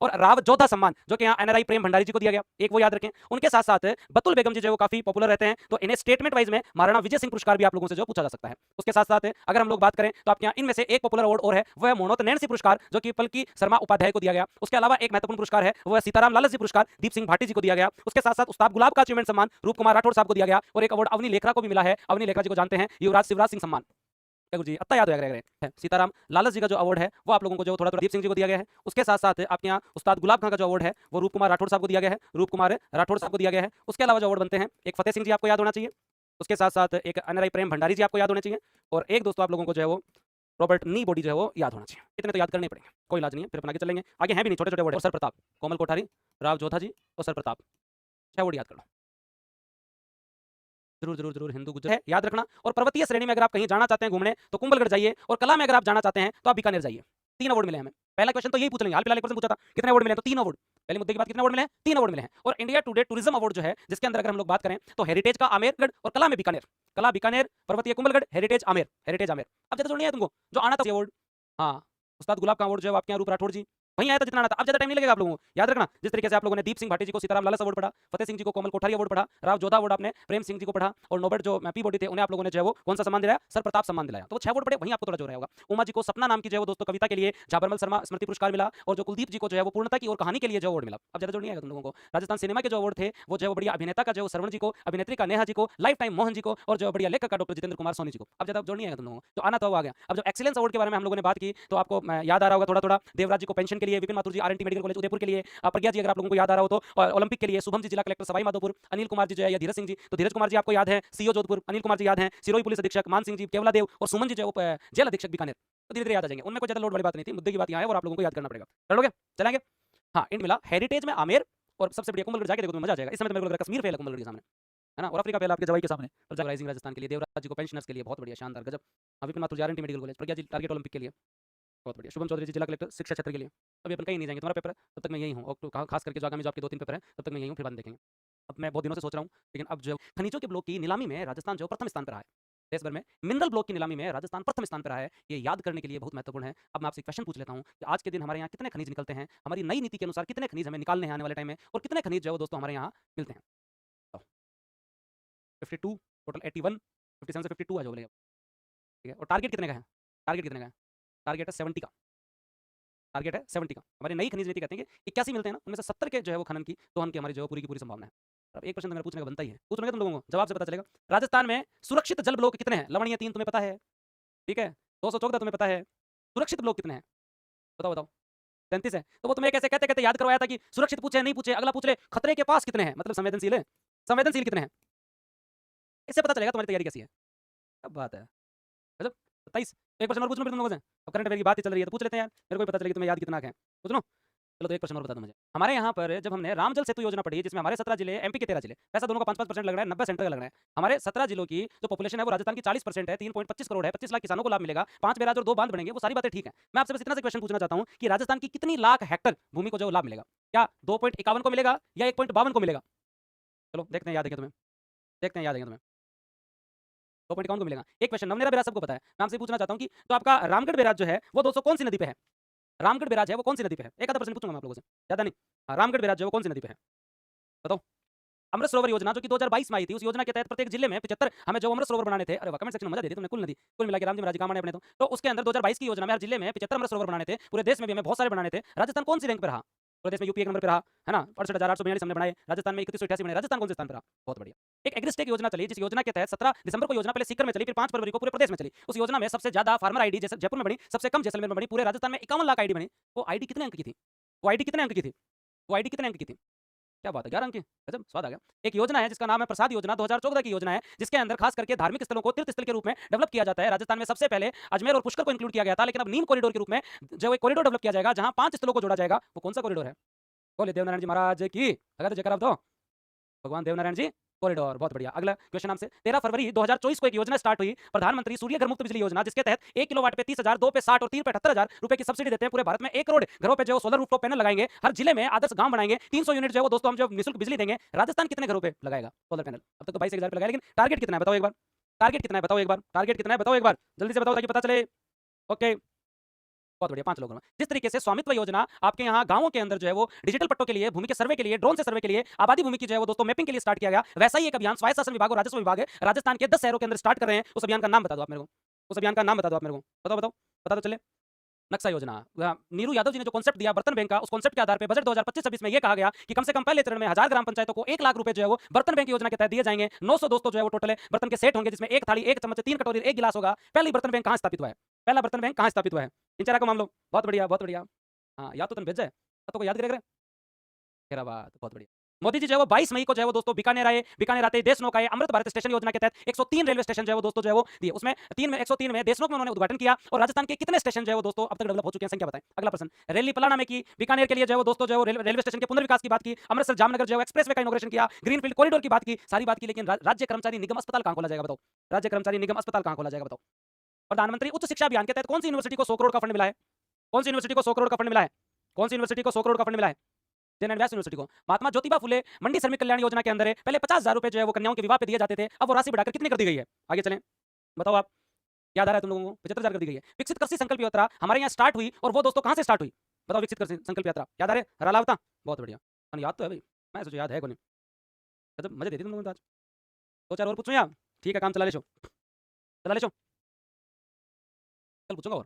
और राव जोधा सम्मान जो कि यहाँ एनआरआई प्रेम भंडारी जी को दिया गया, एक वो याद रखें। उनके साथ साथ बतुल बेगम जी जो काफी पॉपुलर रहते हैं, तो इन्हें स्टेटमेंट वाइज में महाराणा विजय सिंह पुरस्कार भी आप लोगों से जो पूछा जा सकता है। उसके साथ साथ अगर हम लोग बात करें तो आपके यहाँ इनमें से एक पॉपुलर अवार्ड और है, वो है मोहनोत नैन्सी पुरस्कार जो कि पलकी शर्मा उपाध्याय को दिया गया। उसके अलावा एक महत्वपूर्ण पुरस्कार है, वो है सीताराम लालच जी पुरस्कार दीप सिंह भाटी जी को दिया गया। उसके साथ साथ उस्ताद गुलाब का अचीवमेंट सम्मान रूप कुमार राठौड़ साहब को दिया गया, और एक अवार्ड अवनी लेखरा को भी मिला है। अवनी लेखरा जी को जानते हैं, युवराज शिवराज सिंह सम्मान जी अत्ता याद है। सीताराम लालच जी का जो अवार्ड है वो आप लोगों को जो थोड़ा थोड़ा दीप सिंह जी को दिया गया है। उसके साथ साथ आपके यहाँ उस्ताद गुलाब खां का जो अवार्ड है वो रूप कुमार राठौड़ साहब को दिया गया है, रूप कुमार राठौड़ साहब को दिया गया है। उसके अलावा जो अवार्ड बनते हैं, एक फतेह सिंह जी आपको याद होना चाहिए। उसके साथ साथ एक एनआरआई प्रेम भंडारी जी आपको याद होने चाहिए, और एक दोस्तों आप लोगों को जो है वो रॉबर्ट नी बॉडी जो है वो याद होना चाहिए। इतने तो याद करने पड़ेंगे, कोई इलाज नहीं है, फिर अपन आगे चलेंगे। आगे हैं भी नहीं, छोटे छोटे अवार्ड। और सर प्रताप, कोमल कोठारी, राव जोधा जी और सर प्रताप, 6 अवार्ड याद कर लो। जरूर जरूर जरूर हिंदू गुजर है याद रखना। और पर्वतीय श्रेणी में अगर आप कहीं जाना चाहते हैं घूमने तो कुंभलगढ़ जाइए, और कला में अगर आप जाना चाहते हैं तो आप बीकानेर जाइए। 3 अवार्ड मिले हमें। पहला क्वेश्चन तो यही पूछ लेंगे, हाल फिलहाल एक क्वेश्चन पूछा था कितने अवार्ड मिले, तो 3 अवार्ड। पहले मुद्दे की बात, कितने अवार्ड मिले हैं? 3 अवार्ड मिले हैं। और इंडिया टुडे टूरिज्म अवार्ड जो है, जिसके अंदर अगर हम लोग बात करें तो हेरिटेज का आमेरगढ़ और कला में बीकानेर, कला बीकानेर, पर्वतीय कुंभलगढ़, हेरिटेज आमेर, हेरिटेज आमेर। अब ज्यादा जोड़ नहीं है तुमको, जो आना था अवार्ड। हाँ, उस्ताद गुलाब का अवार्ड जो है आपके यहाँ रूप राठौड़ जी वहीं आया था जितना आना था। अब ज्यादा टाइम नहीं लगेगा आप लोगों को, याद रखना। जिस तरीके से आप लोगों ने दीप सिंह भाटी जी को सीताराम लालच अवार्ड पढ़ा, फतेह सिंह जी को कोमल कोठारी अवार्ड पढ़ा, राव जोधा अवार्ड आपने प्रेम सिंह जी को पढ़ा, और नोबेल जो पी बॉडी थे उन्हें आप लोगों ने जो है वो कौन सा सम्मान दिलाया? सर प्रताप सम्मान दिलाया। तो वो 6 अवार्ड पढ़े, वहीं आपको थोड़ा जोर रहा होगा। उमा जी को सपना नाम की जो है वो दोस्तों कविता के लिए झाबरमल शर्मा स्मृति पुरस्कार मिला, और जो कुलदीप जी को जो है वो पूर्णता की और कहानी के लिए जो अवार्ड मिला। अब ज्यादा जोड़ नहीं आएगा तुम लोगों को। राजस्थान सिनेमा के जो अवार्ड थे वो जो है बढ़िया अभिनेता का जो श्रवण जी को, अभिनेत्री का नेहा जी को, लाइफ टाइम मोहन जी को, और जो बढ़िया लेखक का डॉक्टर जितेंद्र कुमार सोनी जी को। अब ज्यादा जोड़ नहीं आएगा तुम लोगों को, तो आना तो आ गया। अब जो एक्सीलेंस अवार्ड के बारे में हम लोगों ने बात की तो आपको याद आ रहा होगा थोड़ा थोड़ा। देवराज जी को पेंशन के लिए, विपिन माथुर जी आरएनटी मेडिकल कॉलेज उदयपुर के लिए, प्रज्ञा जी अगर आप लोगों को याद आ रहा हो तो, और ओलंपिक के लिए शुभम जी जिला कलेक्टर सवाई माधोपुर, अनिल कुमार जी जो है या धीरज सिंह जी, तो धीरज कुमार जी आपको याद है सीओ जोधपुर, अनिल कुमार जी याद है सिरोही पुलिस अधीक्षक, मान सिंह जी केवला देव, और सुमन जी जो है जेल अधीक्षक बीकानेर। तो धीरे धीरे याद आ जाएंगे, उनमें कोई ज्यादा लोड वाली बात नहीं थी। मुद्दे की बात यहाँ है और आप लोगों को याद करना पड़ेगा। कर लोगे? चलेंगे। हाँ, इंड मिला हेरिटेज में आमेर, और सबसे बढ़िया कुंभलगढ़ जाके देखो तुम्हें मजा आ जाएगा। इस समय तो मेरे को लग रहा है कश्मीर फेल है कुंभलगढ़ के सामने, है ना, और अफ्रीका फेल आपके जवाई के सामने। पंजाब राइजिंग राजस्थान के लिए, देवराज जी को पेंशनर्स के लिए बहुत बढ़िया शानदार गजब। विपिन माथुर जी आरएनटी मेडिकल कॉलेज, प्रज्ञा जी टारगेट ओलंपिक के लिए बहुत बढ़िया, शुभम चौधरी जी जिला कलेक्टर शिक्षा क्षेत्र के लिए। अभी अपन कहीं नहीं जाएंगे, तुम्हारा पेपर है तब तक मैं यही हूँ, और खास करके जो आगामी जो आपके 2-3 पेपर हैं तब तक मैं यही हूँ, फिर बाद में देखेंगे। अब मैं बहुत दिनों से सोच रहा हूँ, लेकिन अब जो खनिजों के ब्लॉक की नीलामी में राजस्थान जो प्रथम स्थान पर रहा है देश भर में, मिनरल ब्लॉक की नीलामी में राजस्थान प्रथम स्थान पर रहा है। ये याद करने के लिए बहुत महत्वपूर्ण है। अब मैं आपसे क्वेश्चन पूछ लेता हूँ कि आज के दिन हमारे यहाँ कितने खनिज निकलते हैं, हमारी नई नीति के अनुसार कितने खनिज हमें निकालने हैं आने वाले टाइम में, और कितने खनिज जो है वो दोस्तों हमारे यहाँ मिलते हैं? 52, टोटल 81, 57 से 52 आ जाओ बोलेगा, ठीक है। और टारगेट कितने का है? टारगेट कितने का है? टारगेट है 70 का। टारगेट है 70 का। हमारी नई खनिज नीति कहते हैं कि 81 मिलते हैं ना, उनमें से 70 के जो है वो खनन की, दोहन की हमारी जो है पूरी की पूरी संभावना है। अब एक प्रश्न तो मेरा पूछने का बनता ही है, पूछ लूंगा तुम लोगों को, जवाब से पता चलेगा। राजस्थान में सुरक्षित जल ब्लॉक कितने हैं? लवणीय 3 तुम्हें पता है, ठीक है। 214 तुम्हें पता है। सुरक्षित ब्लॉक कितने हैं? बताओ बताओ। 33 है। तो वो तुम्हें कैसे कहते कहते याद करवाया था कि सुरक्षित पूछे नहीं पूछे, अगला पूछ ले खतरे के पास कितने हैं, मतलब संवेदनशील है, संवेदनशील कितने हैं, इससे पता चलेगा तुम्हारी तैयारी कैसी है। अब बात है मतलब 27। एक क्वेश्चन और पूछ लो फिर तुम लोगों से। अब करंट अफेयर की बात ही चल रही है तो पूछ लेते हैं यार, मेरे को भी पता चलेगी तुम्हें याद कितना है। पूछ लो। चलो तो एक क्वेश्चन और बता दो मुझे। हमारे यहाँ पर जब हमने राम जल सेतु योजना पढ़ी, जिसमें हमारे 17 जिले, एमपी के 13 जिले, पैसा दोनों का 5-5% लग रहा है, 90 सेंटर का लग रहा है। हमारे 17 जिलों की जो पॉपुलेशन है वो राजस्थान की 40% है, 3.25 करोड़ है, 25 लाख किसानों को लाभ मिलेगा, 5 बैराज और 2 बांध बनेंगे, वो सारी बातें ठीक है। मैं आपसे बस इतना सा क्वेश्चन पूछना चाहता हूँ कि राजस्थान की कितनी लाख हेक्टर भूमि को जो लाभ मिलेगा? क्या 2.51 को मिलेगा या 1.52 को मिलेगा? चलो देखते हैं याद है तुम्हें, देखते हैं याद है तुम्हें। 2.51 को मिलेगा। एक क्वेश्चन नवनेरा बैराज सबको पता है, मैं आपसे पूछना चाहता हूँ कि तो आपका रामगढ़ बैराज जो है वो दोस्तों कौन सी नदी पे है? रामगढ़ बैराज है वो कौन सी नदी पे है? एक आधा प्रश्न पूछूंगा मैं आप लोगों से, ज्यादा नहीं। हाँ, रामगढ़ बैराज जो है वो कौन सी नदी पे है? बताओ। अमृत सरोवर योजना जो कि 2022 में आई थी, उस योजना के तहत प्रत्येक जिले में 75 हमें जो अमृत सरोवर बनाने थे। अरे वाह, कमेंट सेक्शन में मजा दे दी तुमने। कुल नदी कुल मिला के रामजी महाराज काम आने अपने तो उसके अंदर 2022 की योजना में हर जिले में 75 अमृत सरोवर बनाने थे। पूरे देश में भी हमें बहुत सारे बनाने थे। राजस्थान कौन सी रैंक पे रहा? पूरे देश में यूपी 1 नंबर पे रहा, है ना, 68,842 हमने बनाए। राजस्थान में 3188 बनाए। राजस्थान कौन से स्थान पे रहा? बहुत बढ़िया। एक एग्रीस्टेक योजना चली, जिस योजना के तहत 17 दिसंबर को योजना पहले सीकर में चली, फिर 5 फरवरी को पूरे प्रदेश में चली। उस योजना में सबसे ज्यादा फार्मर आईडी जैसे जयपुर में बनी, सबसे कम जैसलमेर में बनी। पूरे राजस्थान में 51 लाख आईडी बनी। वो आईडी कितने अंक की थी? वो आईडी कितने अंक की थी? वो आईडी कितने अंक की थी? क्या बात है, 11 अंक की, गजब, स्वाद आ गया। एक योजना है जिसका नाम है प्रसाद योजना, 2014 की योजना है, जिसके अंदर खास करके धार्मिक स्थलों को तीर्थ स्थल के रूप में डेवलप किया जाता है। राजस्थान में सबसे पहले अजमेर और पुष्कर को इंक्लूड किया गया था, लेकिन अब नीम कॉरिडोर के रूप में जो एक कॉरिडोर डेवलप किया जाएगा जहां 5 स्थलों को जोड़ा जाएगा। वो कौन सा कॉरिडोर है? बोले देवनारायण जी महाराज की, अगर जयकार दो भगवान देवनारायण जी कॉरिडोर। बहुत बढ़िया। अगला क्वेश्चन हमसे 13 फरवरी 2024 को एक योजना स्टार्ट हुई, प्रधानमंत्री सूर्य घर मुक्त बिजली योजना, जिसके तहत 1 किलोवाट पे 30,000, 2 पे 60 और 3 पे 78,000 रुपए की सब्सिडी देते हैं। पूरे भारत में 1 करोड़ घरों पे जो सोलर रूफटॉप पैनल लगाएंगे, हर जिले में आदर्श गांव बनाएंगे, 300 यूनिट जो है वो दोस्तों हम जो निःशुल्क बिजली देंगे। राजस्थान कितने घरों पे लगाएगा सोलर पैनल? अब तक तो 22,000 पे लगाया, लेकिन टारगेट कितना है बताओ एक बार। टारगेट कितना है बताओ एक बार। टारगेट कितना है बताओ एक बार, जल्दी से बताओ ताकि पता चले। ओके बहुत बढ़िया, 5 लोगों में। जिस तरीके से स्वामित्व योजना आपके यहाँ गाँवों के अंदर जो है वो डिजिटल पट्टों के लिए, भूमि के सर्वे के लिए, ड्रोन से सर्वे के लिए, आबादी भूमि की जो है वो दोस्तों मैपिंग के लिए स्टार्ट किया गया, वैसा ही एक अभियान स्वायत्त शासन विभाग और राजस्व विभाग है, राजस्थान के 10 शहरों के अंदर स्टार्ट कर रहे हैं। उस अभियान का नाम बता दो आप मेरे को। उस अभियान का नाम बता दो आप मेरे को। बताओ, बताओ, बता दो चले। नक्शा योजना। नीरू यादव जी ने जो कॉन्सेप्ट दिया बर्तन बैंक का, उस कॉन्सेप्ट के आधार पे बजट 2025-26 में ये कहा गया कि कम से कम पहले चरण में 1000 ग्राम पंचायतों को 1 लाख रुपए जो है वो बर्तन बैंक योजना के तहत दिए जाएंगे। 900 दोस्तों जो है वो टोटल है बर्तन के सेट होंगे, जिसमें 1 थाली, 1 चम्मच, 3 कटोरी, 1 गिलास होगा। पहली बर्तन बैंक कहां स्थापित हुआ है? पहला बर्तन बैंक कहां स्थापित हुआ है? इन चार को मान लो। बहुत बढ़िया, बहुत बढ़िया। हाँ, याद तो तुम भेज जाए तो को याद करेगा। तेरा बात बहुत बढ़िया। मोदी जी जो है वो 22 मई को जो है वो दोस्तों बीकानेर आए, बीकानेर आते ही देशनोक आए, अमृत भारत स्टेशन योजना के तहत 103 रेलवे स्टेशन जो है वो दोस्तों जो है वो दिए। उसमें 103 में देशनोक में उन्होंने उद्घाटन किया। और राजस्थान के कितने स्टेशन जो है वो दोस्तों अब तक डेवलप हो चुके हैं, संख्या बताएं। अगला प्रश्न। रेली पलाना में की, बीकानेर के लिए जो है वो दोस्तों जो है रेलवे स्टेशन के पुनर्विकास की बात की, अमृतसर जामनगर जो है एक्सप्रेसवे का इनॉग्रेशन किया, ग्रीनफील्ड कॉरिडोर की बात की, सारी बात की। लेकिन राज्य कर्मचारी निगम अस्पताल कहां खोला जाएगा बताओ? राज्य कर्मचारी निगम अस्पताल कहां खोला जाएगा बताओ? प्रधानमंत्री उच्च शिक्षा अभियान के तहत कौन सी यूनिवर्सिटी को 100 करोड़ का फंड मिला है? कौन सी यूनिवर्सिटी को 100 करोड़ का फंड मिला है? कौन सी यूनिवर्सिटी को 100 करोड़ का फंड मिला है? जैन एंड व्यास यूनिवर्सिटी को। महात्मा ज्योतिबा फुले मंडी श्रमिक कल्याण योजना के अंदर है, पहले 50,000 रुपए जो है वो कन्याओं के विवाह पे दिए जाते थे, अब वो राशि बढ़ाकर कितनी कर दी गई है? आगे चलें, बताओ आप। याद आ रहा है तुम लोगों को? 75,000 कर दी गई है। विकसित कृषि संकल्प यात्रा हमारे यहाँ स्टार्ट हुई, और वो दोस्तों कहां से स्टार्ट हुई? बताओ। विकसित कृषि संकल्प यात्रा याद आ रहा है? रालावता। बहुत बढ़िया, याद तो है भाई, मैं सोचा याद है कौन। मतलब मजे देती तुम लोगों ने आज। 2-4 और पूछूं यार? ठीक है, काम चला ले शो, चला ले शो, कल पूछूंगा और।